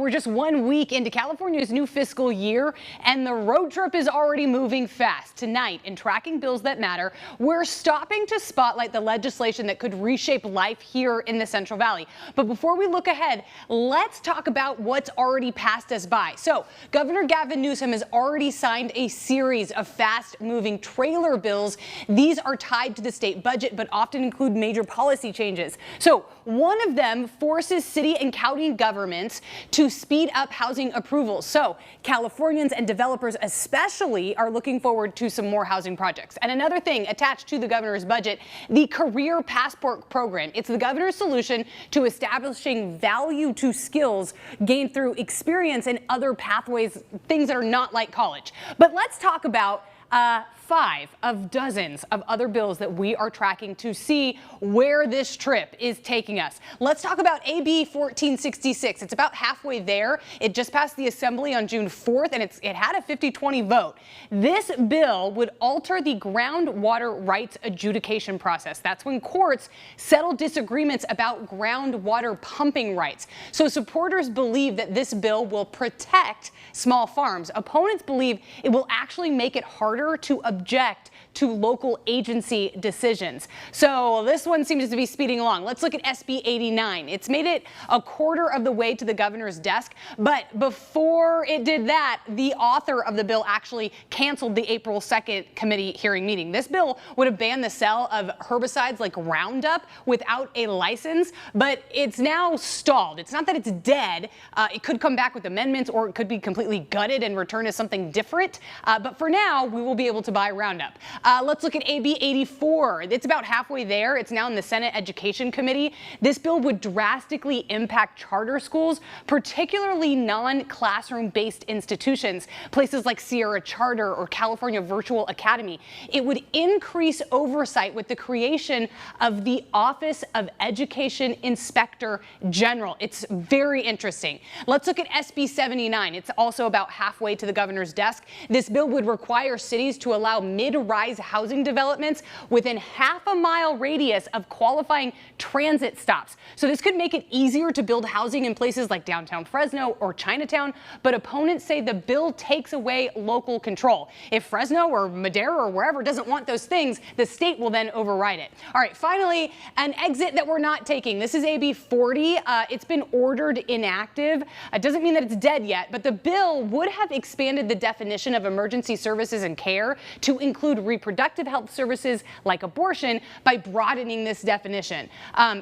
we're just 1 week into California's new fiscal year, and the road trip is already moving fast. Tonight, in Tracking Bills That Matter, we're stopping to spotlight the legislation that could reshape life here in the Central Valley. But before we look ahead, let's talk about what's already passed us by. So, Governor Gavin Newsom has already signed a series of fast-moving trailer bills. These are tied to the state budget, but often include major policy changes. So, one of them forces city and county governments to speed up housing approvals. So Californians and developers especially are looking forward to some more housing projects. And another thing attached to the governor's budget, the Career Passport program. It's the governor's solution to establishing value to skills gained through experience and other pathways, things that are not like college. But let's talk about 5 of dozens of other bills that we are tracking to see where this trip is taking us. Let's talk about AB 1466. It's about halfway there. It just passed the Assembly on June 4th, and it had a 50-20 vote. This bill would alter the groundwater rights adjudication process. That's when courts settle disagreements about groundwater pumping rights. So supporters believe that this bill will protect small farms. Opponents believe it will actually make it harder to object to local agency decisions. So this one seems to be speeding along. Let's look at SB 89. It's made it a quarter of the way to the governor's desk, but before it did that, the author of the bill actually canceled the April 2nd committee hearing meeting. This bill would have banned the sale of herbicides like Roundup without a license, but it's now stalled. It's not that it's dead. It could come back with amendments, or it could be completely gutted and returned as something different. But for now, we will be able to buy Roundup. Let's look at AB 84. It's about halfway there. It's now in the Senate Education Committee. This bill would drastically impact charter schools, particularly non-classroom based institutions, places like Sierra Charter or California Virtual Academy. It would increase oversight with the creation of the Office of Education Inspector General. It's very interesting. Let's look at SB 79. It's also about halfway to the governor's desk. This bill would require cities to allow mid-rise housing developments within half-a-mile radius of qualifying transit stops. So this could make it easier to build housing in places like downtown Fresno or Chinatown, but opponents say the bill takes away local control. If Fresno or Madera or wherever doesn't want those things, the state will then override it. All right, finally, an exit that we're not taking. This is AB 40. It's been ordered inactive. It doesn't mean that it's dead yet, but the bill would have expanded the definition of emergency services and care to include reproductive health services like abortion by broadening this definition.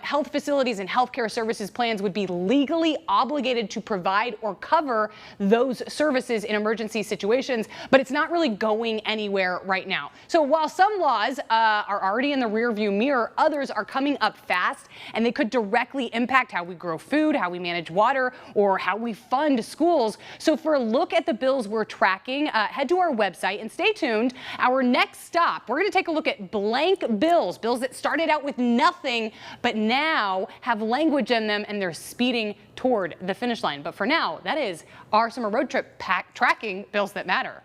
Health facilities and healthcare services plans would be legally obligated to provide or cover those services in emergency situations, but it's not really going anywhere right now. So while some laws are already in the rearview mirror, others are coming up fast, and they could directly impact how we grow food, how we manage water, or how we fund schools. So for a look at the bills we're tracking, head to our website and stay tuned. Our next stop, we're going to take a look at blank bills that started out with nothing, but now have language in them, and they're speeding toward the finish line. But for now, that is our summer road trip tracking bills that matter.